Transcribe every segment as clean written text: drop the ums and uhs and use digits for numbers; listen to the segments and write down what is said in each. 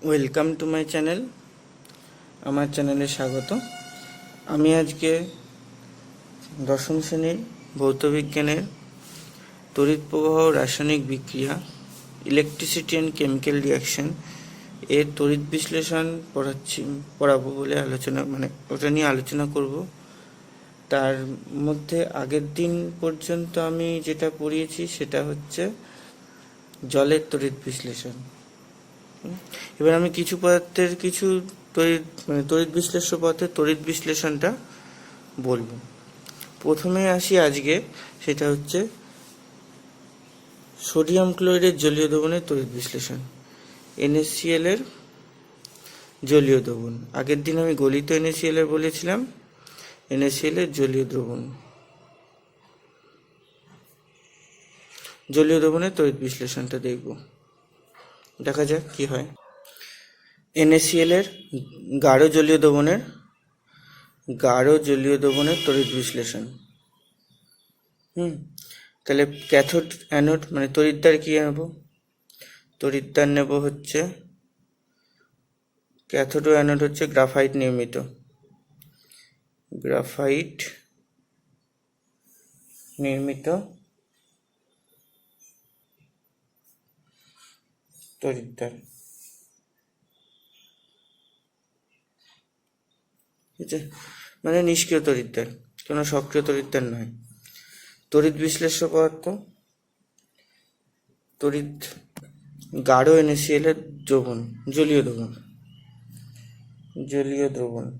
Welcome to my channel. আমার চ্যানেলে স্বাগত। আমি আজকে দশম শ্রেণীর ভৌতবিজ্ঞানের তড়িৎ প্রবাহ রাসায়নিক বিক্রিয়া ইলেকট্রিসিটি অ্যান্ড কেমিক্যাল রিয়াকশন এর তড়িৎ বিশ্লেষণ পড়াবো বলে ওটা নিয়ে আলোচনা করব। তার মধ্যে আগের দিন পর্যন্ত আমি যেটা পড়িয়েছি সেটা হচ্ছে জলের তড়িৎ বিশ্লেষণ। এবার আমি কিছু পদার্থের কিছু তড়িৎ বিশ্লেষ্য পদার্থের তড়িৎ বিশ্লেষণটা বলবো। প্রথমে আসি আজকে, সেটা হচ্ছে সোডিয়াম ক্লোরাইডের জলীয় দ্রবণের তড়িৎ বিশ্লেষণ। NaCl এর জলীয় দ্রবণ, আগের দিন আমি গলিত NaCl এর বলেছিলাম, NaCl এর জলীয় দ্রবণের তড়িৎ বিশ্লেষণটা দেখব। দেখা যাক কি হয়। NaCl এর গাঢ় জলীয় দ্রবণের তড়িৎ বিশ্লেষণ। তাহলে ক্যাথোড অ্যানোড তড়িৎদ্বার কি নেব? তড়িৎদ্বার নেব হচ্ছে ক্যাথোড ও অ্যানোড হচ্ছে গ্রাফাইট নির্মিত তড়িৎদ্বার। ঠিক আছে, নিষ্ক্রিয় তড়িৎদ্বার, কোনো সক্রিয় তড়িৎদ্বার নয়। তড়িৎ বিশ্লেষ্য পদার্থ গাঢ় NaCl এর জলীয় দ্রবণ।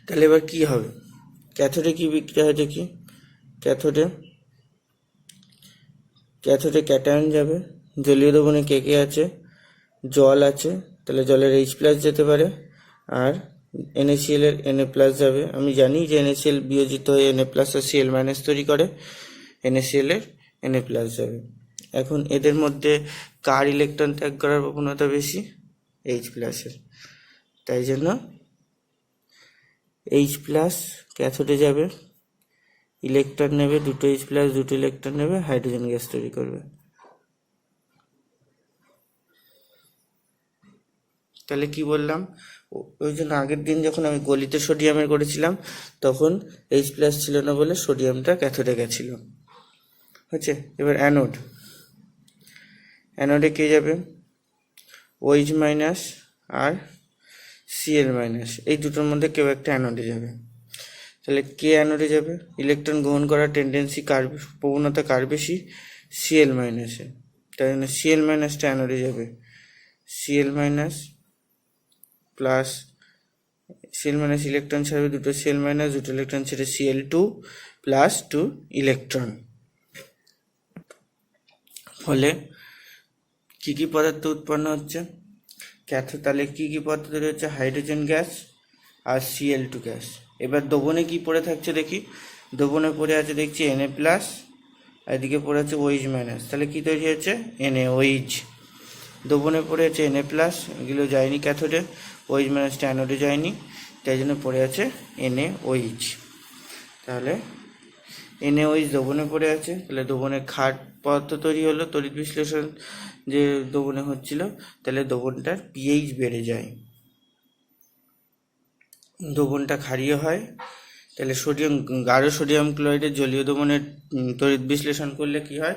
তাহলে এবার কি হবে? ক্যাথোডে কি বিক্রিয়া হয় দেখি। ক্যাথোডে ক্যাটায়ন যাবে। জলীয় দ্রবণে কে কে আছে? জল আছে, তাহলে জলের H+ যেতে পারে, আর NaCl এর Na+ যাবে। আমি জানি যে NaCl বিয়োজিত হয়ে Na+ আর Cl- তৈরি করে, NaCl এর Na+ যাবে। এখন এদের মধ্যে কার ইলেকট্রন ত্যাগ করার প্রবণতা বেশি? H+ এর। তাই জন্য H+ ক্যাথোডে যাবে, ইলেকট্রন নেবে, দুটো H+ দুটো ইলেকট্রন নেবে, হাইড্রোজেন গ্যাস তৈরি করবে। তাহলে কি বললাম? ওই জন্য আগের দিন যখন আমি গলিত সোডিয়ামের করেছিলাম তখন H+ ছিল না বলে সোডিয়ামটা ক্যাথোডে গেছিল। হচ্ছে। এবার অ্যানোডে কে যাবে? OH- আর Cl-, এই দুটোর মধ্যে কেউ একটা অ্যানোডে যাবে। তাহলে কে অ্যানোডে যাবে? ইলেকট্রন গ্রহণ করার প্রবণতা কার বেশি? Cl-, এর। তাই জন্য Cl- অ্যানোডে যাবে। Cl- প্লাস Cl- ইলেকট্রন ছাড়বে দুটো Cl-, দুটো ইলেকট্রন ছেড়ে Cl2 প্লাস 2 ইলেকট্রন। ফলে কি কি পদার্থ উৎপন্ন হচ্ছে? তাহলে কি কি পদার্থ তৈরি হচ্ছে? হাইড্রোজেন গ্যাস আর Cl2 গ্যাস। এবার দ্রবণে কি পড়ে থাকছে দেখি। দ্রবণে পড়ে আছে দেখছি Na+, আর এদিকে পড়ে আছে OH-। তাহলে কি তৈরি হচ্ছে? NaOH। দ্রবণে পড়ে আছে Na+, এগুলো যায়নি ক্যাথোডে, OH- অ্যানোডে যায়নি, তাই জন্য পড়ে আছে NaOH। তাহলে NaOH দ্রবণে পড়ে আছে, তাহলে দ্রবণে ক্ষার পদার্থ তৈরি হলো। তড়িৎ বিশ্লেষণ যে দ্রবণে হচ্ছিল, তাহলে দ্রবণটার pH বেড়ে যায়, দ্রবণটা ক্ষারীয় হয়। তাহলে গাঢ় সোডিয়াম ক্লোরাইডের জলীয় দ্রবণের তড়িৎ বিশ্লেষণ করলে কি হয়?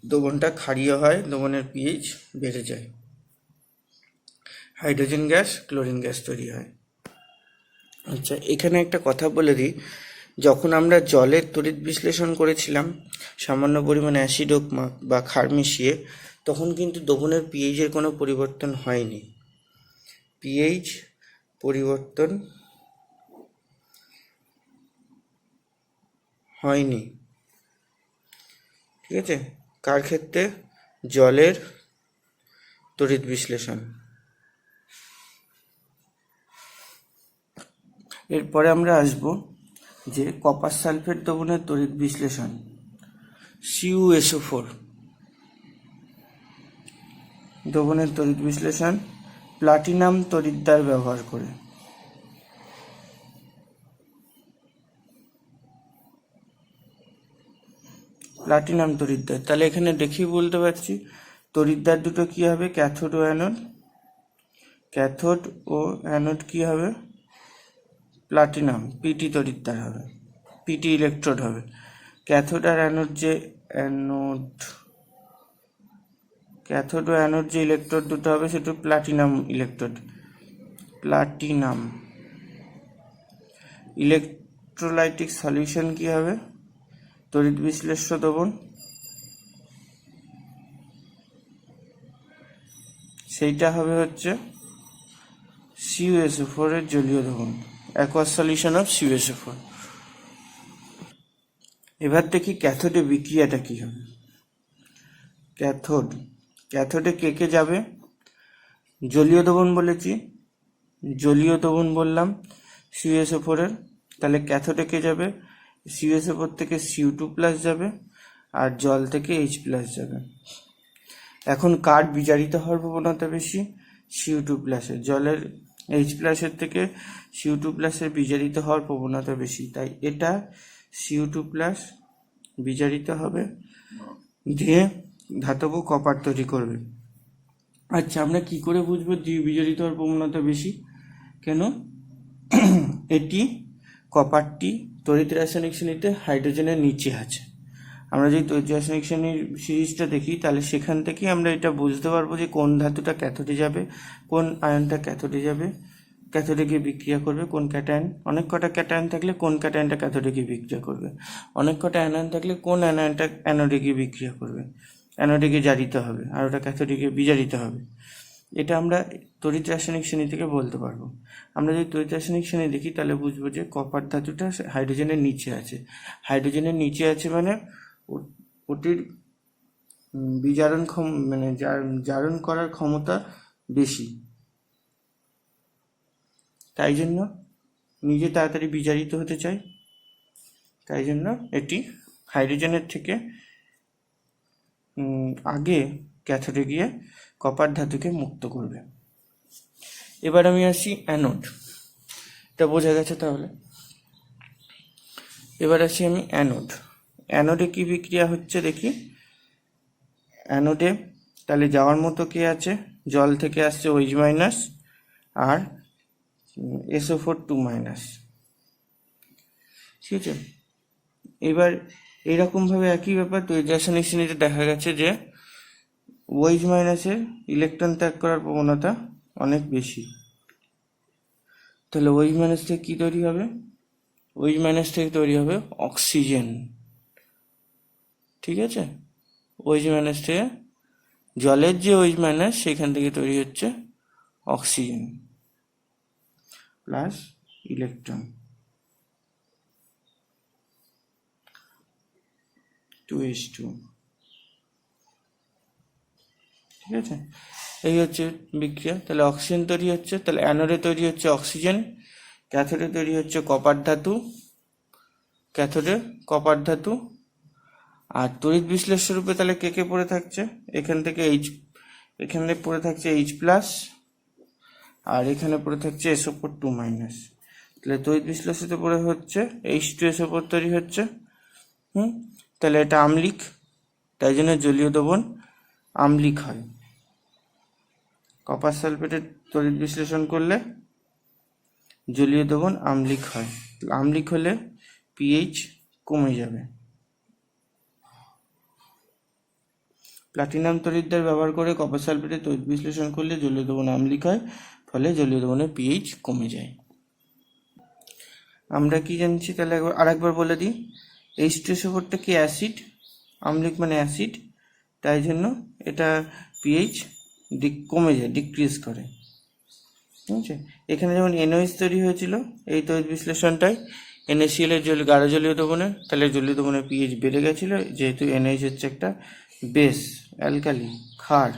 দ্রবণটা ক্ষারীয় হয়, দ্রবণের pH বেড়ে যায়, হাইড্রোজেন গ্যাস, ক্লোরিন গ্যাস তৈরি হয়। আচ্ছা, এখানে একটা কথা বলে দিই, যখন আমরা জলের তড়িৎ বিশ্লেষণ করেছিলাম সামান্য পরিমাণে অ্যাসিড বা ক্ষার মিশিয়ে, তখন কিন্তু দ্রবণের pH এর কোনো পরিবর্তন হয়নি। pH পরিবর্তন হয়নি। ঠিক আছে, কার ক্ষেত্রে? জলের তড়িৎ বিশ্লেষণ। এরপরে আমরা আসব যে কপার সালফেট দ্রবণের তড়িৎ বিশ্লেষণ, CuSO4 দ্রবণের তড়িৎ বিশ্লেষণ প্লাটিনাম তড়িৎদ্বার ব্যবহার করে। প্লাটিনাম তড়িৎদ্বার। তাহলে এখানে দেখেই বলতে পারছি তড়িৎদ্বার দুটো কি হবে, ক্যাথোড ও অ্যানোড। ক্যাথোড ও অ্যানোড কি হবে, প্লাটিনাম, পিটি তড়িৎদ্বার হবে, পিটি ইলেকট্রোড হবে। ক্যাথোড আর অ্যানোড যে ক্যাথোড ও অ্যানোড যে ইলেকট্রোড দুটো হবে সেটা platinum electrode. Platinum electrolytic solution কি হবে, তড়িৎ বিশ্লেষ্য দ্রবণ, সেইটা হবে হচ্ছে CuSO4 এর জলীয় দ্রবণ, অ্যাকোয়াস সলিউশন অফ CuSO4। এবার দেখি ক্যাথোডে বিক্রিয়াটা কি হবে। ক্যাথোডে কে কে যাবে, জলীয় দ্রবণ বলেছি, জলীয় দ্রবণ বললাম CuSO4 এর। তাহলে ক্যাথোডে কে যাবে, CuSO4 থেকে Cu2+ যাবে আর জল থেকে H+ যাবে। এখন কার বিজারিত হওয়ার প্রবণতা বেশি, Cu2+। জলের H+ এর থেকে Cu2+ বিজারিত হওয়ার প্রবণতা বেশি, তাই এটা Cu2+ বিজারিত হবে, দিয়ে ধাতব কপার তৈরি করবে। আচ্ছা, আমরা কি করে বুঝবো বিজারিত হওয়ার প্রবণতা বেশি? কেন, এটি কপারটি তড়িৎ রাসায়নিক শ্রেণীতে হাইড্রোজেনের নিচে আছে। আমরা যদি তড়িৎ রাসায়নিক শ্রেণীর সিরিজটা দেখি তাহলে সেখান থেকেই আমরা এটা বুঝতে পারবো যে কোন ধাতুটা ক্যাথোডে যাবে, কোন আয়নটা ক্যাথোডে যাবে, ক্যাথোডে গিয়ে বিক্রিয়া করবে, কোন ক্যাটায়ন, অনেক কটা ক্যাটায়ন থাকলে কোন ক্যাটায়নটা ক্যাথোডে গিয়ে বিক্রিয়া করবে, অনেক কটা অ্যানায়ন থাকলে কোন অ্যানায়নটা অ্যানোডে গিয়ে বিক্রিয়া করবে, অ্যানোডে গিয়ে জারিত হবে আর ওটা ক্যাথোডে গিয়ে বিজারিত হবে। এটা আমরা তড়িৎ রাসায়নিক শ্রেণী থেকে বলতে পারবো। আমরা যদি তড়িৎ রাসায়নিক শ্রেণী দেখি তাহলে বুঝবো যে কপার ধাতুটা হাইড্রোজেনের নিচে আছে। হাইড্রোজেনের নিচে আছে মানে ওটির বিজারণ মানে জারণ করার ক্ষমতা বেশি, তাই জন্য নিজে তাড়াতাড়ি বিজারিত হতে চায়, তাই জন্য এটি হাইড্রোজেনের থেকে আগে ক্যাথোডে গিয়ে কপার ধাতুকে মুক্ত করবে। এবার আমি আসি অ্যানোড, এটা বোঝা গেছে তাহলে। এবার আসি আমি অ্যানোডে কি বিক্রিয়া হচ্ছে দেখি। অ্যানোডে তাহলে যাওয়ার মতো কে আছে, জল থেকে আসছে OH- আর SO4 2-, ঠিক আছে। এবার এইরকমভাবে একই ব্যাপার তড়িৎ রাসায়নিক শ্রেণীতে দেখা গেছে যে OH- এর ইলেকট্রন ত্যাগ করার প্রবণতা অনেক বেশি। তাহলে OH- থেকে কি তৈরি হবে, OH- থেকে তৈরি হবে অক্সিজেন, ঠিক আছে। OH- থেকে জলের যে OH- সেখান থেকে তৈরি হচ্ছে অক্সিজেন প্লাস ইলেকট্রন 2s2, ঠিক আছে। এই হচ্ছে বিক্রিয়া। তাহলে অক্সিজেন তৈরি হচ্ছে, তাহলে অ্যানোডে তৈরি হচ্ছে অক্সিজেন, ক্যাথোডে তৈরি হচ্ছে কপার ধাতু, ক্যাথোডে কপার ধাতু। আর তড়িৎ বিশ্লেষ্য রূপে তাহলে কে কে পড়ে থাকছে, এখানে পড়ে থাকছে H+, আর এখানে পড়ে থাকছে SO4 2-। তাহলে তড়িৎ বিশ্লেষিত পড়ে হচ্ছে H2SO4 তৈরি হচ্ছে, তাহলে এটা আম্লিক, তাই জন্য জলীয় দ্রবণ আম্লিক হয়। কপার সালফেটের তড়িৎ বিশ্লেষণ করলে জলীয় দ্রবণ আম্লিক হয়, আম্লিক হলে pH কমে যাবে। প্লাটিনাম তড়িৎদ্বার ব্যবহার করে কপার সালফেটের তড়িৎ বিশ্লেষণ করলে জলীয় দ্রবণ আম্লিক হয়, ফলে জলীয় দ্রবণের pH কমে যায়। আমরা কি জানছি তাহলে আরেকবার বলে দিই, H2SO4টা কি অ্যাসিড, আম্লিক মানে অ্যাসিড, তাই জন্য এটা pH কমে যায়, ডিক্রিজ করে, ঠিক আছে। এখানে যেমন NOH তৈরি হয়েছিল এই তড়িৎ বিশ্লেষণটায় NaCl এর গাঢ় জলীয় দ্রবণের, তাহলে জলীয় দ্রবণের pH বেড়ে গেছিল, যেহেতু NOH হচ্ছে একটা বেস, অ্যালকালি, ক্ষার,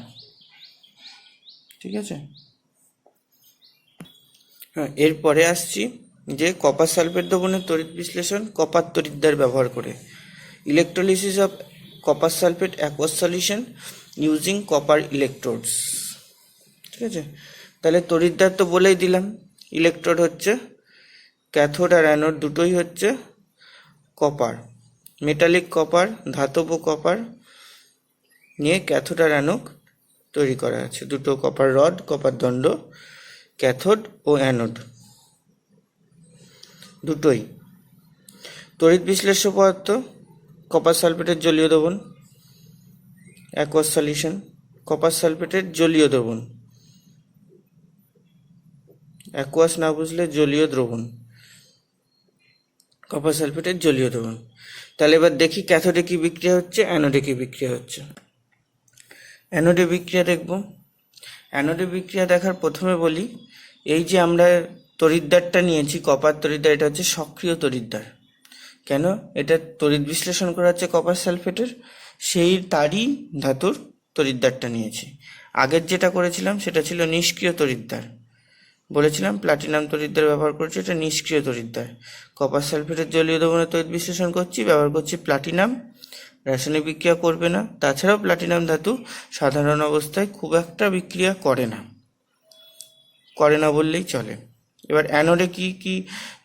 ঠিক আছে। হ্যাঁ, এরপরে আসছি যে কপার সালফেট দ্রবণের তড়িৎ বিশ্লেষণ কপার তড়িৎদ্বার ব্যবহার করে, electrolysis of copper sulphate aqueous solution using copper electrodes, ঠিক আছে। তাহলে তড়িৎদ্বার তো বলেই দিলাম, ইলেকট্রোড হচ্ছে ক্যাথোড আর অ্যানোড দুটোই হচ্ছে কপার, মেটালিক কপার, ধাতব কপার নিয়ে ক্যাথোড আর অ্যানোড তৈরি করা আছে। দুটো কপার রড, কপার দণ্ড, ক্যাথোড ও অ্যানোড দুটোই। তড়িৎ বিশ্লেষ্য পদার্থ কপার সালফেটের জলীয় দ্রবণ, অ্যাকোয়াস সলিউশন। কপার সালফেটের জলীয় দ্রবণ, অ্যাকোয়াস না বুঝলে জলীয় দ্রবণ, কপার সালফেটের জলীয় দ্রবণ। তাহলে এবার দেখি ক্যাথোডে কি বিক্রিয়া হচ্ছে, অ্যানোডে কি বিক্রিয়া হচ্ছে। অ্যানোডে বিক্রিয়া দেখব। অ্যানোডে বিক্রিয়া দেখার প্রথমে বলি, এই যে আমরা তড়িৎদ্বারটা নিয়েছি কপার তড়িৎদ্বার, এটা হচ্ছে সক্রিয় তড়িৎদ্বার। কেন? এটা তড়িৎ বিশ্লেষণ করা হচ্ছে কপার সালফেটের, সেই তারই ধাতুর তড়িৎদ্বারটা নিয়েছি। আগের যেটা করেছিলাম সেটা ছিল নিষ্ক্রিয় তড়িৎদ্বার, বলেছিলাম প্লাটিনাম তড়িৎদ্বার ব্যবহার করছি, এটা নিষ্ক্রিয় তড়িৎদ্বার। কপার সালফেটের জলীয় দ্রবণে তড়িৎ বিশ্লেষণ করছি, ব্যবহার করছি প্লাটিনাম, রাসায়নিক বিক্রিয়া করবে না। তাছাড়াও প্লাটিনাম ধাতু সাধারণ অবস্থায় খুব একটা বিক্রিয়া করে না বললেই চলে। এবার অ্যানোডে কি কি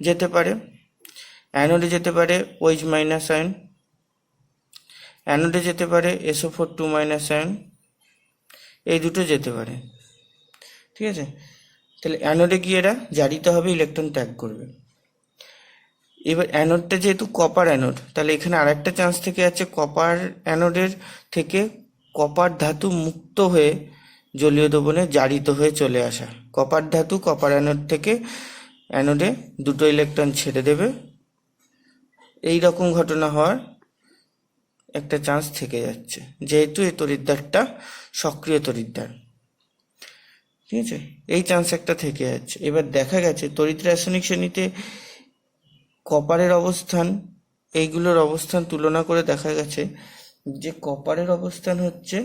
যেতে পারে? অ্যানোডে যেতে পারে OH মাইনাস আয়ন, অ্যানোডে যেতে পারে SO4 2 মাইনাস আয়ন, এই দুটো যেতে পারে। ঠিক আছে, তাহলে অ্যানোডে গিয়ে এরা জারিত হবে, ইলেকট্রন ত্যাগ করবে। এবার অ্যানোডটা যেহেতু কপার অ্যানোড, তাহলে এখানে আরেকটা চান্স থেকে আছে কপার অ্যানোডের থেকে কপার ধাতু মুক্ত হয়ে জলীয় দ্রবণে জারিত হয়ে চলে আসা। কপার ধাতু কপার অ্যানোড থেকে অ্যানোডে দুটো ইলেকট্রন ছেড়ে দেবে, এই রকম ঘটনা হওয়ার একটা চান্স থেকে যাচ্ছে, যেহেতু এই তড়িৎদ্বারটা সক্রিয় তড়িৎদ্বার। ঠিক আছে, এই চান্স একটা থেকে যাচ্ছে। এবার দেখা গেছে তড়িৎ রাসায়নিক শ্রেণীতে কপারের অবস্থান, এইগুলোর অবস্থান তুলনা করে দেখা গেছে যে কপারের অবস্থান হচ্ছে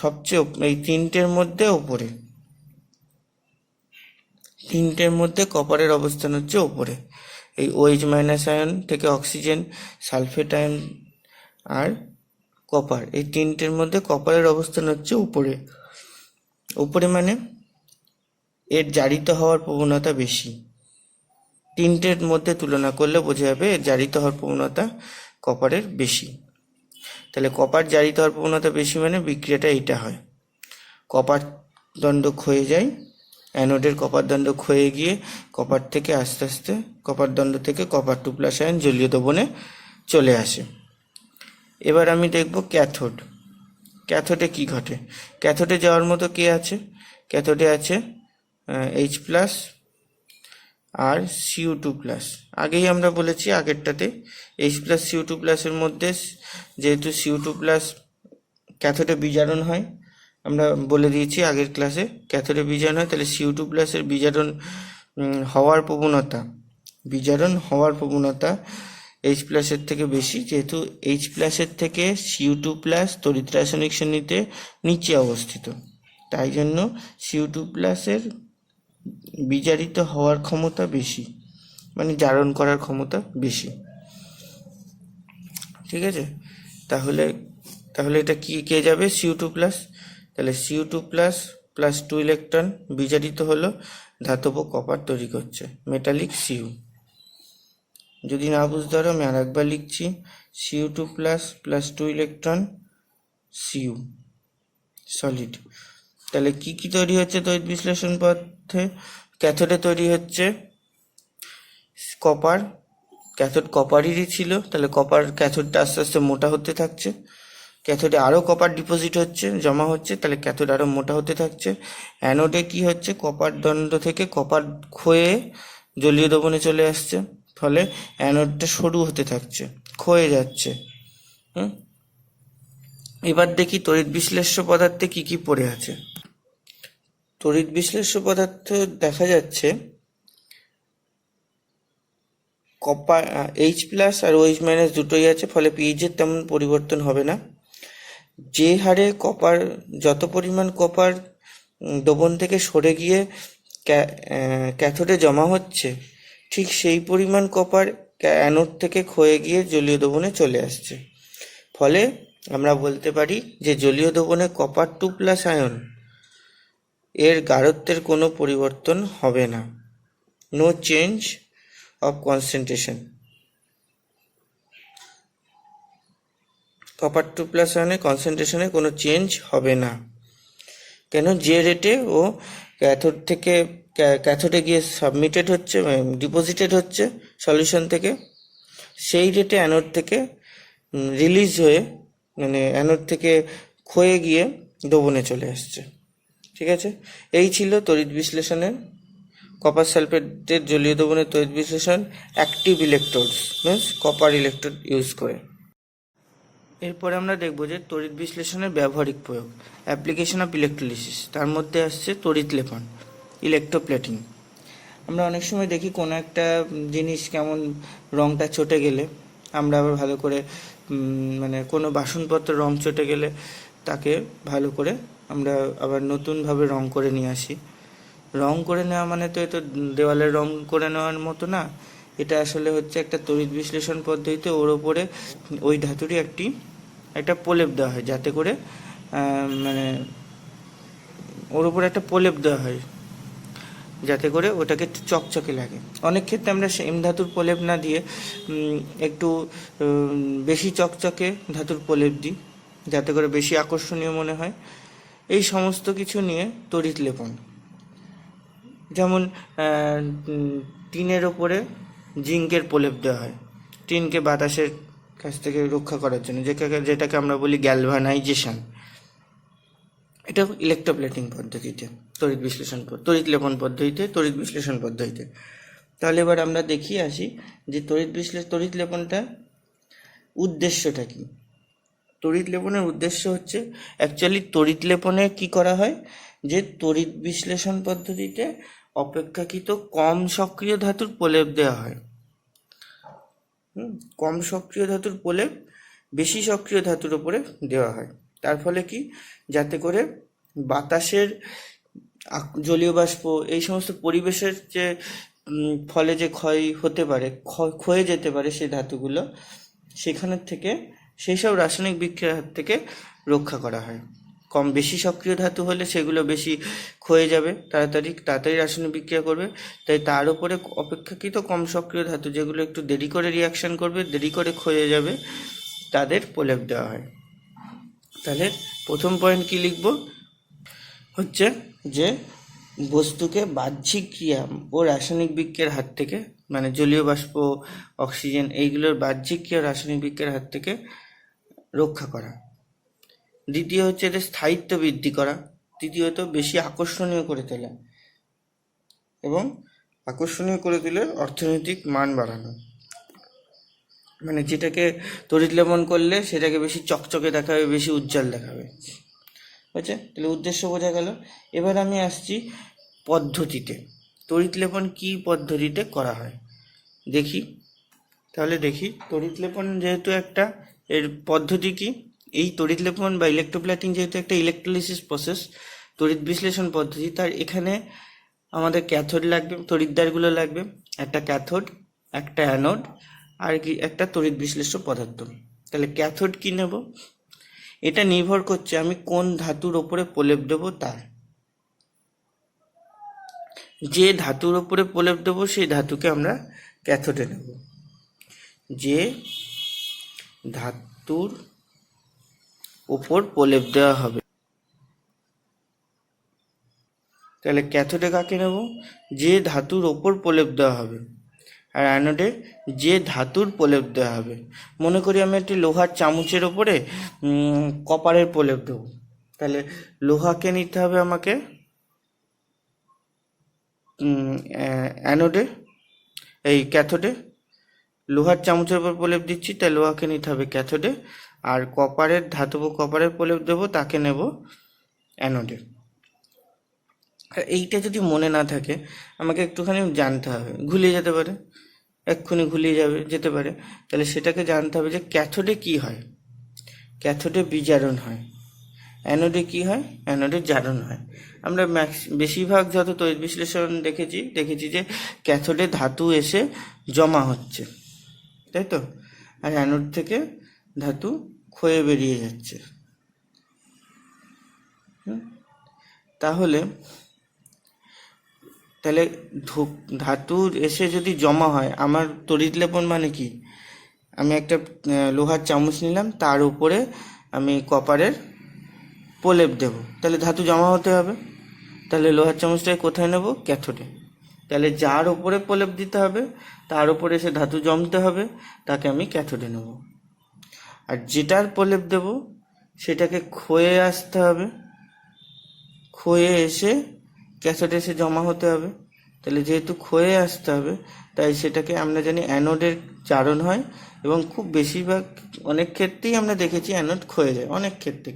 সবচেয়ে, এই তিনটের মধ্যে ওপরে, তিনটের মধ্যে কপারের অবস্থান হচ্ছে ওপরে। এই OH মাইনাস আয়ন থেকে অক্সিজেন, সালফেট আয়ন আর কপার, এই তিনটের মধ্যে কপারের অবস্থান হচ্ছে উপরে। উপরে মানে এর জারিত হওয়ার প্রবণতা বেশি। তিনটের মধ্যে তুলনা করলে বোঝা যাবে এর জারিত হওয়ার প্রবণতা কপারের বেশি। তাহলে কপার জারিত হওয়ার প্রবণতা বেশি মানে বিক্রিয়াটা এইটা হয়, কপার দণ্ড ক্ষয়ে যায়, অ্যানোডের কপার দণ্ড ক্ষয়ে গিয়ে কপার থেকে আস্তে আস্তে কপার দণ্ড থেকে কপার 2 প্লাস আয়ন জলীয় দ্রবণে চলে আসে। এবার আমি দেখব ক্যাথোড। ক্যাথোডে কি ঘটে? ক্যাথোডে যাওয়ার মতো কে আছে? ক্যাথোডে আছে H প্লাস আর CO2 প্লাস। আগেই আমরা বলেছি আগেরটাতে, H প্লাস CO2 প্লাসের মধ্যে যেহেতু CO2 প্লাস ক্যাথোডে বিজারণ হয়, আমরা বলে দিয়েছি আগের ক্লাসে ক্যাথোডে বিজারণ হয়, তাহলে CO2 প্লাসের বিজারণ হওয়ার প্রবণতা H প্লাসের থেকে বেশি, যেহেতু H প্লাসের থেকে CO2 প্লাস তড়িৎ রাসায়নিক শ্রেণীতে নিচে অবস্থিত, তাই জন্য CO2 প্লাসের বিজারিত হওয়ার ক্ষমতা বেশি, মানে জারণ করার ক্ষমতা বেশি। ঠিক আছে, তাহলে এটা কি কে যাবে? CO2 plus. তাহলে CO2 প্লাস প্লাস 2 ইলেকট্রন বিজারিত হলো, ধাতব কপার তৈরি করছে, মেটালিক Cu। যদি না বুঝতে পারো আমি আর একবার লিখছি, CO2 plus plus 2 electron Cu solid. তাহলে কি কি তৈরি হচ্ছে তড়িৎ বিশ্লেষণ পথে? ক্যাথোডে তৈরি হচ্ছে কপার, ক্যাথোড কপারেরই ছিল, তাহলে কপার ক্যাথোডটা আস্তে আস্তে মোটা হতে থাকছে, ক্যাথোডে আরও কপার ডিপোজিট হচ্ছে, জমা হচ্ছে, তাহলে ক্যাথোড আরও মোটা হতে থাকছে। অ্যানোডে কি হচ্ছে? কপার দণ্ড থেকে কপার ক্ষয়ে জলীয় দ্রবণে চলে আসছে, ফলে অ্যানোডটা সরু হতে থাকছে, ক্ষয়ে যাচ্ছে। এবার দেখি তড়িৎ বিশ্লেষ্য পদার্থে কি কি পড়ে আছে। তড়িৎ বিশ্লেষ্য পদার্থ দেখা যাচ্ছে কপার H প্লাস আর OH মাইনাস দুটোই আছে, ফলে পিএইচের তেমন পরিবর্তন হবে না। যে হারে কপার, যত পরিমাণ কপার দ্রবণ থেকে সরে গিয়ে ক্যাথোডে জমা হচ্ছে, ঠিক সেই পরিমাণ কপার অ্যানোড থেকে ক্ষয়ে গিয়ে জলীয় দ্রবণে চলে আসছে, ফলে আমরা বলতে পারি যে জলীয় দ্রবণে কপার 2 প্লাস আয়ন এর গাঢ়ত্বের কোনো পরিবর্তন হবে না, no change of concentration. Copper 2+1 কনসেন্ট্রেশনে কোনো চেঞ্জ হবে না। কেন? যে রেটে ও ক্যাথোডে গিয়ে সাবমিটেড হচ্ছে, ডিপোজিটেড হচ্ছে সলিউশন থেকে, সেই রেটে অ্যানোড থেকে রিলিজ হয়ে, মানে অ্যানোড থেকে ক্ষয়ে গিয়ে দ্রবণে চলে আসছে। ঠিক আছে, এই ছিল তড়িৎ বিশ্লেষণের, কপার সালফেটের জলীয় দ্রবণের তড়িৎ বিশ্লেষণ active electrodes means copper electrode use করে। এরপরে আমরা দেখব যে তড়িৎ বিশ্লেষণের ব্যবহারিক প্রয়োগ, অ্যাপ্লিকেশন অফ ইলেকট্রোলিসিস। তার মধ্যে আসছে তড়িৎ লেপন, ইলেকট্রোপ্লেটিং। আমরা অনেক সময় দেখি কোনো একটা জিনিস কেমন রঙটা চটে গেলে আমরা আবার ভালো করে মানে কোনো বাসনপত্র রং চটে গেলে তাকে ভালো করে আমরা আবার নতুনভাবে রং করে নিয়ে আসি। রং করে নেওয়া মানে তো এতো দেওয়ালের রং করে নেওয়ার মতো না, এটা আসলে হচ্ছে একটা তড়িৎ বিশ্লেষণ পদ্ধতিতে ওর ওপরে ওই ধাতুরই একটা প্রলেপ দেওয়া হয়, যাতে করে মানে ওর উপরে একটা প্রলেপ দেওয়া হয় যাতে করে ওটাকে একটু চকচকে লাগে। অনেক ক্ষেত্রে আমরা সেম ধাতুর প্রলেপ না দিয়ে একটু বেশি চকচকে ধাতুর প্রলেপ দিই, যাতে করে বেশি আকর্ষণীয় মনে হয়। এই সমস্ত কিছু নিয়ে তড়িৎ লেপন। যেমন টিনের ওপরে জিঙ্কের প্রলেপ দেওয়া হয় টিনকে বাতাসের কাছ থেকে রক্ষা করার জন্য, যেটাকে আমরা বলি গ্যালভানাইজেশন। এটা ইলেকট্রোপ্লেটিং পদ্ধতিতে, তড়িৎ লেপন পদ্ধতিতে, তড়িৎ বিশ্লেষণ পদ্ধতিতে। তাহলে এবার আমরা দেখিয়ে আসি যে তড়িৎ লেপনটা উদ্দেশ্যটা কি। তড়িৎ লেপনের উদ্দেশ্য হচ্ছে, অ্যাকচুয়ালি তড়িৎ লেপনে কি করা হয় যে তড়িৎ বিশ্লেষণ পদ্ধতিতে অপেক্ষাকৃত কম সক্রিয় ধাতুর প্রলেপ দেওয়া হয়। কম সক্রিয় ধাতুর প্রলেপ বেশি সক্রিয় ধাতুর উপরে দেওয়া হয়। তার ফলে কি, যাতে করে বাতাসের, জলীয় বাষ্প, এই সমস্ত পরিবেশের যে ফলে যে ক্ষয় হতে পারে, ক্ষয়ে যেতে পারে সেই ধাতুগুলো, সেখানের থেকে, সেই সব রাসায়নিক বিক্রিয়ার হাত থেকে রক্ষা করা হয়। বেশি সক্রিয় ধাতু হলে সেগুলো বেশি ক্ষয়ে যাবে, তাড়াতাড়ি রাসায়নিক বিক্রিয়া করবে, তাই তার উপরে অপেক্ষাকৃত কম সক্রিয় ধাতু, যেগুলো একটু দেরি করে রিয়াকশন করবে, দেরি করে ক্ষয়ে যাবে, তাদের প্রলেপ দেওয়া হয়। তাহলে প্রথম পয়েন্ট কি লিখব হচ্ছে যে বস্তুকে বাহ্যিক ক্রিয়া ও রাসায়নিক বিক্রিয়ার হাত থেকে, মানে জলীয় বাষ্প, অক্সিজেন, এইগুলোর বাহ্যিক ক্রিয়া রাসায়নিক বিক্রিয়ার হাত থেকে রক্ষা করা। দ্বিতীয় হচ্ছে এদের স্থায়িত্ব বৃদ্ধি করা। তৃতীয়ত বেশি আকর্ষণীয় করে তোলা, এবং আকর্ষণীয় করে তুলে অর্থনৈতিক মান বাড়ানো। মানে যেটাকে তড়িৎ লেপন করলে সেটাকে বেশি চকচকে দেখাবে, বেশি উজ্জ্বল দেখাবে। বুঝছে? তাহলে উদ্দেশ্য বোঝা গেল। এবার আমি আসছি পদ্ধতিতে, তড়িৎ লেপন কী পদ্ধতিতে করা হয় দেখি। তাহলে দেখি, তড়িৎ লেপন যেহেতু একটা, এর পদ্ধতি কি, এই তড়িৎ লেপন বা ইলেকট্রোপ্লেটিং যেহেতু একটা ইলেকট্রোলিসিস প্রসেস, তড়িৎ বিশ্লেষণ পদ্ধতি, তার এখানে আমাদের ক্যাথোড লাগবে, তড়িৎদ্বারগুলো লাগবে, একটা ক্যাথোড, একটা অ্যানোড, আর কি একটা তড়িৎ বিশ্লেষ্য পদার্থ। তাহলে ক্যাথোড কি নেব, এটা নির্ভর করছে আমি কোন ধাতুর ওপরে প্রলেপ দেবো তার। যে ধাতুর ওপরে প্রলেপ দেবো সেই ধাতুকে আমরা ক্যাথোডে নেব। যে ধাতুর ওপর প্রলেপ দেওয়া হবে, তাহলে ক্যাথোডে কাকে নেব, যে ধাতুর ওপর প্রলেপ দেওয়া হবে। আর অ্যানোডে যে ধাতুর প্রলেপ দেওয়া হবে। মনে করি আমি একটি লোহার চামচের ওপরে কপারের প্রলেপ দেবো, তাহলে লোহাকে নিতে হবে আমাকে অ্যানোডে, এই ক্যাথোডে। লোহার চামচের উপর প্রলেপ দিচ্ছি, তাই লোহাকে নিতে হবে ক্যাথোডে, আর ধাতব কপারের প্রলেপ দেবো, তাকে নেব অ্যানোডে। এইটা যদি মনে না থাকে, আমাকে একটুখানি জানতে হবে, ঘুলিয়ে যেতে পারে, এক্ষুনি ঘুলিয়ে যেতে পারে। তাহলে সেটাকে জানতে হবে যে ক্যাথোডে কি হয়। ক্যাথোডে বিজারণ হয়। অ্যানোডে কি হয়, অ্যানোডে জারণ হয়। আমরা বেশিরভাগ যত তড়িৎ বিশ্লেষণ দেখেছি যে ক্যাথোডে ধাতু এসে জমা হচ্ছে, তাই তো, আর অ্যানোড থেকে ধাতু ক্ষয়ে বেরিয়ে যাচ্ছে। তাহলে ধাতুর এসে যদি জমা হয়, আমার তড়িৎ লেপন মানে কি, আমি একটা লোহার চামচ নিলাম, তার উপরে আমি কপারের প্রলেপ দেব, তাহলে ধাতু জমা হতে হবে। তাহলে লোহার চামচটাকে কোথায় নেব? ক্যাথোডে। তাহলে যার উপরে প্রলেপ দিতে হবে তার উপরে সে ধাতু জমতে হবে, তাকে আমি ক্যাথোডে নেব। আর যেটার প্রলেপ দেব সেটাকে ক্ষয়ে আসতে হবে, ক্ষয়ে এসে ক্যাথোডে এসে জমা হতে হবে। তাহলে যেহেতু ক্ষয়ে আসতে হবে, তাই সেটাকে আমরা জানি অ্যানোডের জারণ হয়, এবং খুব বেশিরভাগ অনেক ক্ষেত্রেই আমরা দেখেছি অ্যানোড ক্ষয়ে যায়। অনেক ক্ষেত্রে,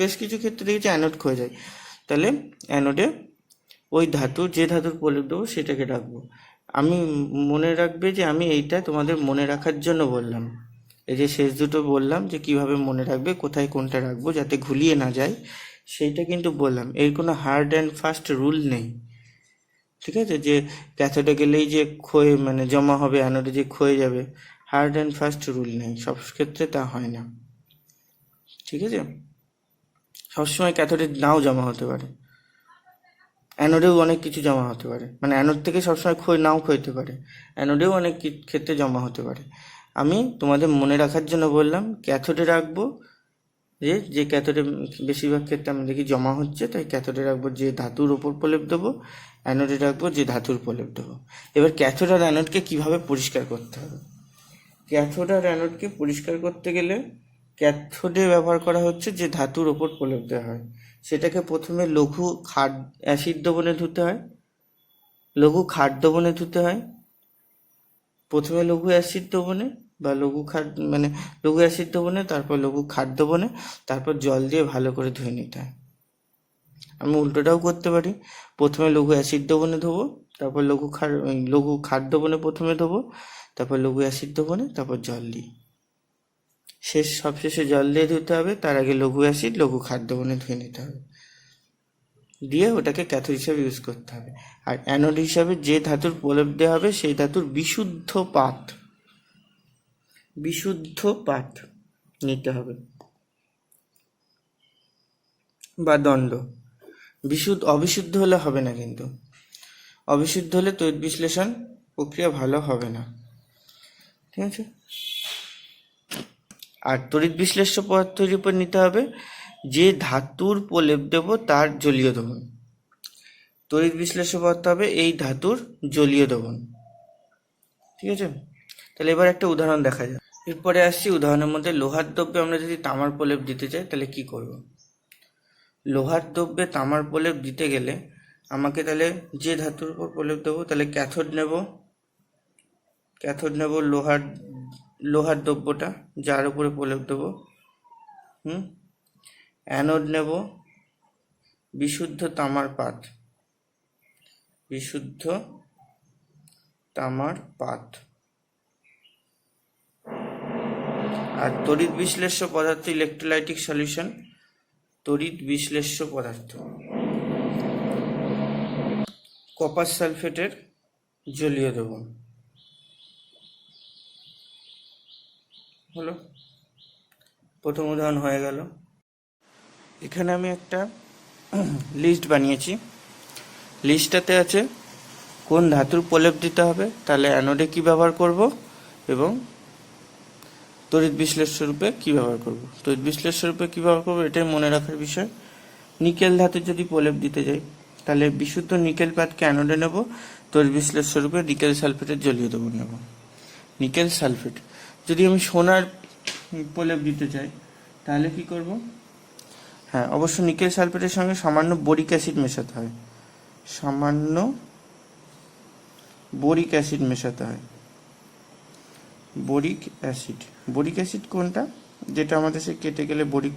বেশ কিছু ক্ষেত্রে দেখেছি অ্যানোড ক্ষয়ে যায়। তাহলে অ্যানোডে ওই ধাতু, যে ধাতুর প্রলেপ দেবো সেটাকে রাখবো। আমি মনে রাখবে যে আমি এইটা তোমাদের মনে রাখার জন্য বললাম। এই যে শেষ দুটো বললাম যে কিভাবে মনে রাখবে, কোথায় কোনটা রাখবো যাতে ঘুলিয়ে না যায়, সেইটা কিন্তু বললাম। এর কোনো হার্ড অ্যান্ড ফাস্ট রুল নেই, ঠিক আছে? যে ক্যাথোডে গেলেই যে ক্ষয়ে মানে জমা হবে, অ্যানোডে যে ক্ষয়ে যাবে, হার্ড অ্যান্ড ফাস্ট রুল নেই, সব ক্ষেত্রে তা হয় না, ঠিক আছে? সবসময় ক্যাথোডে নাও জমা হতে পারে, অ্যানোডেও অনেক কিছু জমা হতে পারে, মানে অ্যানোড থেকে সবসময় নাও ক্ষয়তে পারে, অ্যানোডেও অনেক ক্ষেত্রে জমা হতে পারে। আমি তোমাদের মনে রাখার জন্য বললাম ক্যাথোডে রাখবো, যে ক্যাথোডে বেশিরভাগ ক্ষেত্রে আমি দেখি জমা হচ্ছে, তাই ক্যাথোডে রাখবো যে ধাতুর ওপর প্রলেপ দেবো, অ্যানোডে রাখবো যে ধাতুর প্রলেপ দেবো। এবার ক্যাথোড আর অ্যানোডকে কীভাবে পরিষ্কার করতে হবে? ক্যাথোড আর অ্যানোডকে পরিষ্কার করতে গেলে ক্যাথোডে ব্যবহার করা হচ্ছে যে ধাতুর ওপর প্রলেপ দেওয়া হয়, সেটাকে প্রথমে লঘু অ্যাসিড দ্রবণে ধুতে হয়, লঘু ক্ষার দ্রবণে ধুতে হয়। প্রথমে লঘু অ্যাসিড দ্রবণে বা লঘু ক্ষার মানে লঘু অ্যাসিড দ্রবণে, তারপর লঘু ক্ষার দ্রবণে, তারপর জল দিয়ে ভালো করে ধুয়ে নিতে হয়। আমি উল্টোটাও করতে পারি, প্রথমে লঘু অ্যাসিড দ্রবণে ধোবো, তারপর লঘু ক্ষার দ্রবণে প্রথমে ধোবো, তারপর লঘু অ্যাসিড দ্রবণে, তারপর জল দিই। সবশেষে জল দিয়ে ধুতে হবে, তার আগে লঘু অ্যাসিড লঘু ক্ষার দ্রবণে ধুয়ে নিতে হবে, দিয়ে ওটাকে ক্যাথোড হিসাবে ইউজ করতে হবে। আর অ্যানোড হিসাবে যে ধাতুর প্রলেপ দেওয়া হবে সেই ধাতুর বিশুদ্ধ পাত নিতে হবে, বা দণ্ড। অবিশুদ্ধ হলে হবে না, কিন্তু অবিশুদ্ধ হলে তড়িৎ বিশ্লেষণ প্রক্রিয়া ভালো হবে না, ঠিক আছে? আর তড়িৎ বিশ্লেষ্য পদার্থের উপর নিতে হবে যে ধাতুর প্রলেপ দেব তার জলীয় দ্রবণ। তড়িৎ বিশ্লেষ্য পদার্থ হবে এই ধাতুর জলীয় দ্রবণ, ঠিক আছে? তাহলে এবার একটা উদাহরণ দেখা যায়। এরপরে আসছি উদাহরণের মধ্যে, লোহার দ্রব্যে আমরা যদি তামার প্রলেপ দিতে চাই তাহলে কি করব? লোহার দ্রব্যে তামার প্রলেপ দিতে গেলে আমাকে তাহলে যে ধাতুর উপর প্রলেপ দেবো, তাহলে ক্যাথোড নেব লোহার দ্রব্যটা যার উপরে প্রলেপ দেবো। অ্যানোড নেব বিশুদ্ধ তামার পাত। আর তড়িৎ বিশ্লেষ্য পদার্থ, ইলেকট্রোলাইটিক সলিউশন, তড়িৎ বিশ্লেষ্য পদার্থ কপার সালফেটের জলীয় দ্রবণ হলো। প্রথম উদাহরণ হয়ে গেল। এখানে আমি একটা লিস্ট বানিয়েছি, লিস্টটাতে আছে কোন ধাতুর প্রলেপ দিতে হবে, তাহলে অ্যানোডে কী ব্যবহার করব, এবং তড়িৎ বিশ্লেষ্য রূপে কী ব্যবহার করব। তড়িৎ বিশ্লেষ্য রূপে কী ব্যবহার করবো এটাই মনে রাখার বিষয়। নিকেল ধাতুর যদি প্রলেপ দিতে যাই তাহলে বিশুদ্ধ নিকেল পাতকে অ্যানোডে নেব, তড়িৎ বিশ্লেষ্য রূপে নিকেল সালফেটের জলীয় দ্রবণ নেব। Nickel sulphate. যদি আমি সোনার প্রলেপ দিতে চাই তাহলে কি করব? হ্যাঁ, অবশ্য নিকেল সালফেটের সঙ্গে সামান্য বোরিক অ্যাসিড মেশাতে হয়, বোরিক অ্যাসিড কোনটা, যেটা আমাদের সে কেটে গেলে বোরিক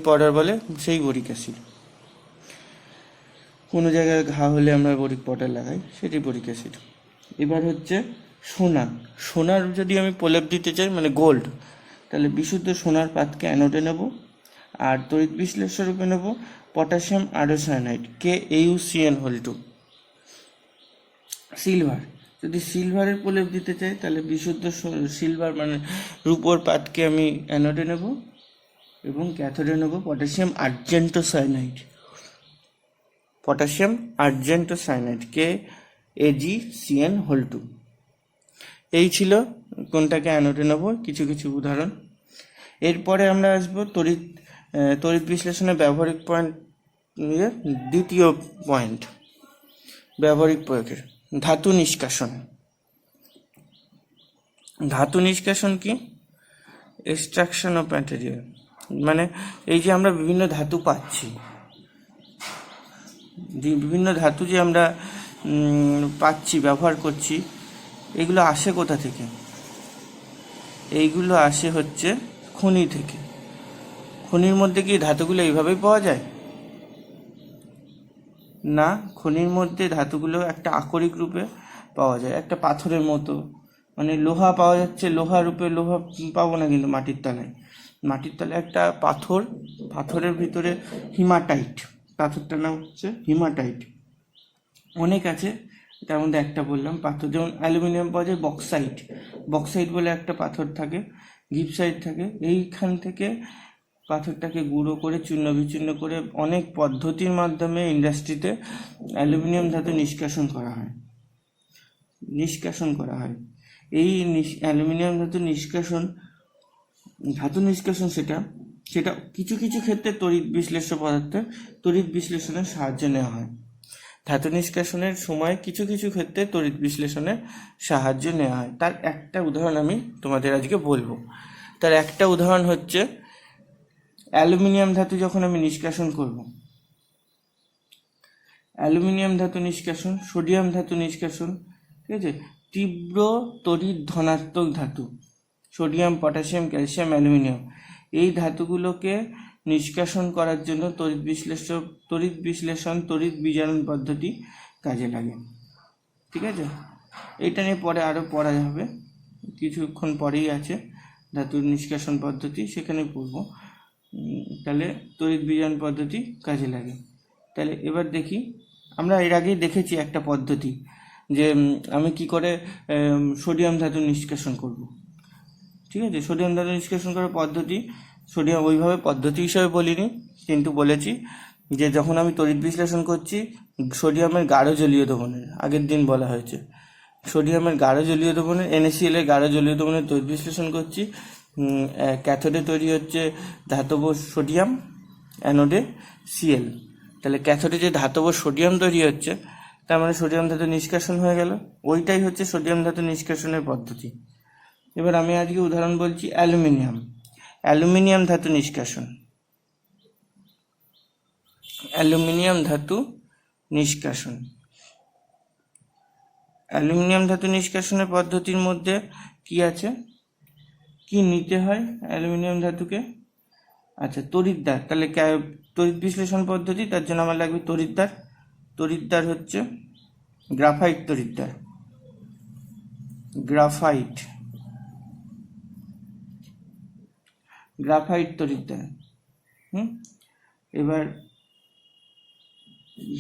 পাউডার বলে, সেই বোরিক অ্যাসিড। কোনো জায়গায় ঘা হলে আমরা বোরিক পাউডার লাগাই, সেটি বোরিক অ্যাসিড। এবার হচ্ছে সোনার যদি আমি প্রলেপ দিতে চাই মানে গোল্ড, তাহলে বিশুদ্ধ সোনার পাতকে অ্যানোডে নেব, আর তড়িৎ বিশ্লেষ্য রূপে নেব পটাশিয়াম আয়োডাইসায়ানাইড KAuCN2। যদি সিলভারের প্রলেপ দিতে চাই তাহলে বিশুদ্ধ সিলভার মানে রূপোর পাতকে আমি অ্যানোডে নেব, এবং ক্যাথোডে নেব পটাশিয়াম আর্জেন্টোসায়ানাইড KAgCN2। এই ছিল কোনটাকে অ্যানোডে নেব, কিছু কিছু উদাহরণ। এরপরে আমরা আসবো তড়িৎ বিশ্লেষণের ব্যবহারিক পয়েন্ট, দ্বিতীয় পয়েন্ট ব্যবহারিক প্রয়োগের ধাতু নিষ্কাশন। ধাতু নিষ্কাশন কি? এক্সট্রাকশন অফ ম্যাটেরিয়াল, মানে এই যে আমরা বিভিন্ন ধাতু পাচ্ছি, বিভিন্ন ধাতু যে আমরা পাচ্ছি, ব্যবহার করছি, এগুলো আসে কোথা থেকে? এইগুলো আসে হচ্ছে খনি থেকে। খনির মধ্যে কি ধাতুগুলো এইভাবেই পাওয়া যায়? না, খনির মধ্যে ধাতুগুলো একটা আকরিক রূপে পাওয়া যায়, একটা পাথরের মতো, মানে লোহা পাওয়া যাচ্ছে, লোহা রূপে লোহা পাবো না কিন্তু মাটির তলায়। মাটির তলায় একটা পাথরের ভিতরে হিমাটাইট, পাথরটার নাম হচ্ছে হিমাটাইট। অনেক আছে, তার মধ্যে একটা বললাম পাথর। যেমন অ্যালুমিনিয়াম পাওয়া যায় বক্সাইট বলে একটা পাথর থাকে, গিপসাইট থাকে। এইখান থেকে পাথরটাকে গুঁড়ো করে চূর্ণ বিচূর্ণ করে অনেক পদ্ধতির মাধ্যমে ইন্ডাস্ট্রিতে অ্যালুমিনিয়াম ধাতু নিষ্কাশন করা হয়। এই অ্যালুমিনিয়াম ধাতু নিষ্কাশন সেটা কিছু কিছু ক্ষেত্রে তড়িৎ বিশ্লেষণের সাহায্য নেওয়া হয়। ধাতু নিষ্কাশনের সময় কিছু কিছু ক্ষেত্রে তড়িৎ বিশ্লেষণের সাহায্য নেওয়া হয়। তার একটা উদাহরণ আমি তোমাদের আজকে বলবো। তার একটা উদাহরণ হচ্ছে অ্যালুমিনিয়াম ধাতু যখন আমি নিষ্কাশন করব, অ্যালুমিনিয়াম ধাতু নিষ্কাশন, সোডিয়াম ধাতু নিষ্কাশন, ঠিক আছে। তীব্র তড়িৎ ধনাত্মক ধাতু সোডিয়াম, পটাশিয়াম, ক্যালসিয়াম, অ্যালুমিনিয়াম, এই ধাতুগুলোকে নিষ্কাশন করার জন্য তড়িৎ বিজারণ পদ্ধতি কাজে লাগে, ঠিক আছে। এটা নিয়ে পরে আরও পড়া যাবে, কিছুক্ষণ পরেই আছে ধাতুর নিষ্কাশন পদ্ধতি, সেখানে পড়ব। তাহলে তড়িৎ বিজারণ পদ্ধতি কাজে লাগে। তাহলে এবার দেখি, আমরা এর আগেই দেখেছি একটা পদ্ধতি, যে আমি কি করে সোডিয়াম ধাতু নিষ্কাশন করব, ঠিক আছে। সোডিয়াম ধাতু নিষ্কাশন করার পদ্ধতি, ওইভাবে পদ্ধতি হিসাবে বলিনি, কিন্তু বলেছি যে যখন আমি তড়িৎ বিশ্লেষণ করছি, সোডিয়ামের গাঢ় জলীয় দ্রবণের, আগের দিন বলা হয়েছে, সোডিয়ামের গাঢ় জলীয় দ্রবণের NaCl এর গাঢ় জলীয় দ্রবণের তড়িৎ বিশ্লেষণ করছি। ক্যাথোডে তৈরি হচ্ছে ধাতব সোডিয়াম, অ্যানোডে Cl। তাহলে ক্যাথোডে যে ধাতব সোডিয়াম তৈরি হচ্ছে, তার মানে সোডিয়াম ধাতু নিষ্কাশন হয়ে গেল। ওইটাই হচ্ছে সোডিয়াম ধাতু নিষ্কাশনের পদ্ধতি। এবার আমি আজকে উদাহরণ বলছি অ্যালুমিনিয়াম ধাতু নিষ্কাশন। অ্যালুমিনিয়াম ধাতু নিষ্কাশনের পদ্ধতির মধ্যে কি আছে, কি নিতে হয় অ্যালুমিনিয়াম ধাতুকে? আচ্ছা, তড়িৎদ্বার। তাহলে তড়িৎ বিশ্লেষণ পদ্ধতি, তার জন্য আমার লাগবে তড়িৎদ্বার হচ্ছে গ্রাফাইট তড়িৎদ্বার। এবার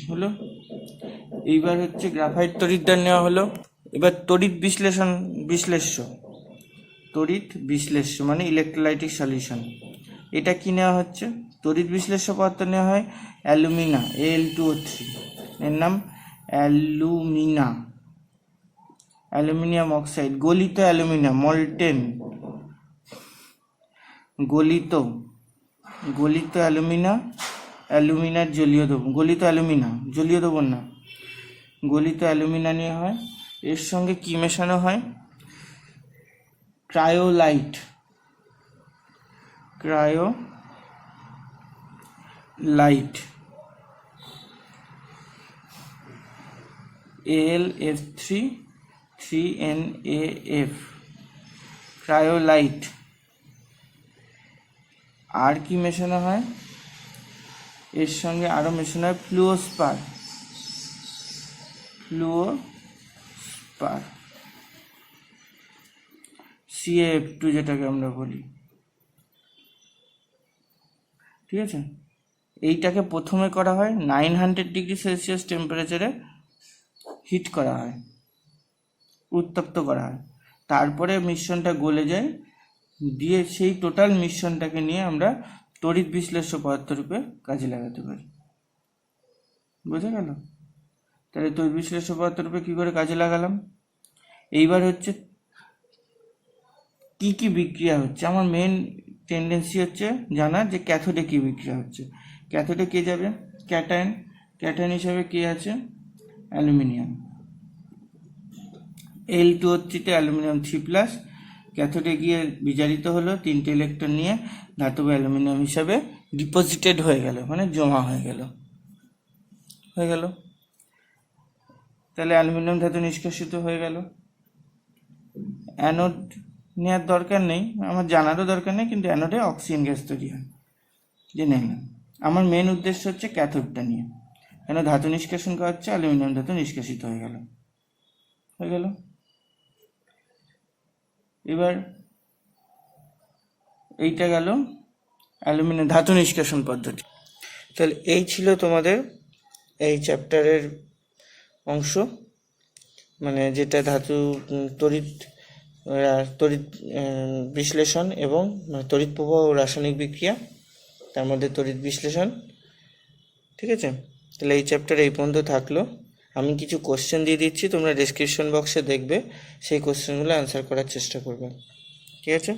হলো, এইবার হচ্ছে গ্রাফাইট তড়িৎদ্বার নেওয়া হলো। এবার তড়িৎ বিশ্লেষ্য মানে ইলেকট্রোলাইটিক সলিউশন, এটা কি নেওয়া হচ্ছে? তড়িৎ বিশ্লেষ্য পদার্থ নেওয়া হয় অ্যালুমিনা, Al2O3, এর নাম অ্যালুমিনিয়াম অক্সাইড, গলিত অ্যালুমিনিয়াম, মল্টেন, গলিত অ্যালুমিনার জলীয় দ্রবণ, গলিত অ্যালুমিনা নেওয়া হয়। এর সঙ্গে কি মেশানো হয়? Cryolite, AlF3NAF, cryolite. আর কি মেশানো হয়? এর সঙ্গে আরো মেশানো হয় ফ্লুওস্পার, CaF2 যেটাকে আমরা বলি, ঠিক আছে। এইটাকে প্রথমে করা হয় 900 ডিগ্রি সেলসিয়াস টেম্পারেচারে হিট করা হয়, উত্তপ্ত করা হয়। তারপরে মিশ্রণটা গলে যায়, দিয়ে সেই টোটাল মিশ্রণটাকে নিয়ে আমরা তড়িৎ বিশ্লেষ্য পদার্থ রূপে কাজে লাগাতে পারি। বোঝা গেল? তাহলে তড়িৎ বিশ্লেষ্য পদার্থ রূপে কী করে কাজে লাগালাম? এইবার হচ্ছে কি কি বিক্রিয়া হচ্ছে। আমার মেন টেন্ডেন্সি হচ্ছে জানার যে ক্যাথোডে কি বিক্রিয়া হচ্ছে। ক্যাথোডে কে যাবে? ক্যাটায়ন। ক্যাটায়ন হিসাবে কি আছে? অ্যালুমিনিয়াম। L2 হচ্ছে অ্যালুমিনিয়াম 3+, ক্যাথোডে গিয়ে বিজারিত হলো, 3টে ইলেকট্রন নিয়ে ধাতব অ্যালুমিনিয়াম হিসাবে ডিপোজিটেড হয়ে গেল, মানে জমা হয়ে গেল। তাহলে অ্যালুমিনিয়াম ধাতু নিষ্কাশিত হয়ে গেল। অ্যানোড নেওয়ার দরকার নেই, আমার জানারও দরকার নেই, কিন্তু অ্যানোডে অক্সিজেন গ্যাস তৈরি হয়, জেনে নিলাম। আমার মেন উদ্দেশ্য হচ্ছে ক্যাথোডটা নিয়ে, কেন ধাতু নিষ্কাশন করা হচ্ছে, অ্যালুমিনিয়াম ধাতু নিষ্কাশিত হয়ে গেল। এবার এইটা গেল অ্যালুমিনিয়াম ধাতু নিষ্কাশন পদ্ধতি। তাহলে এই ছিল তোমাদের এই চ্যাপ্টারের অংশ, মানে যেটা ধাতু তড়িৎ বিশ্লেষণ এবং তড়িৎ প্রবাহ ও রাসায়নিক বিক্রিয়া, তার মধ্যে তড়িৎ বিশ্লেষণ। ঠিক আছে, তাহলে এই চ্যাপ্টার এই পর্যন্ত থাকলো। আমি কিছু কোশ্চেন দিয়ে দিচ্ছি, তোমরা ডেসক্রিপশন বক্সে দেখবে, সেই কোশ্চেনগুলো অ্যান্সার করার চেষ্টা করবে। ঠিক আছে।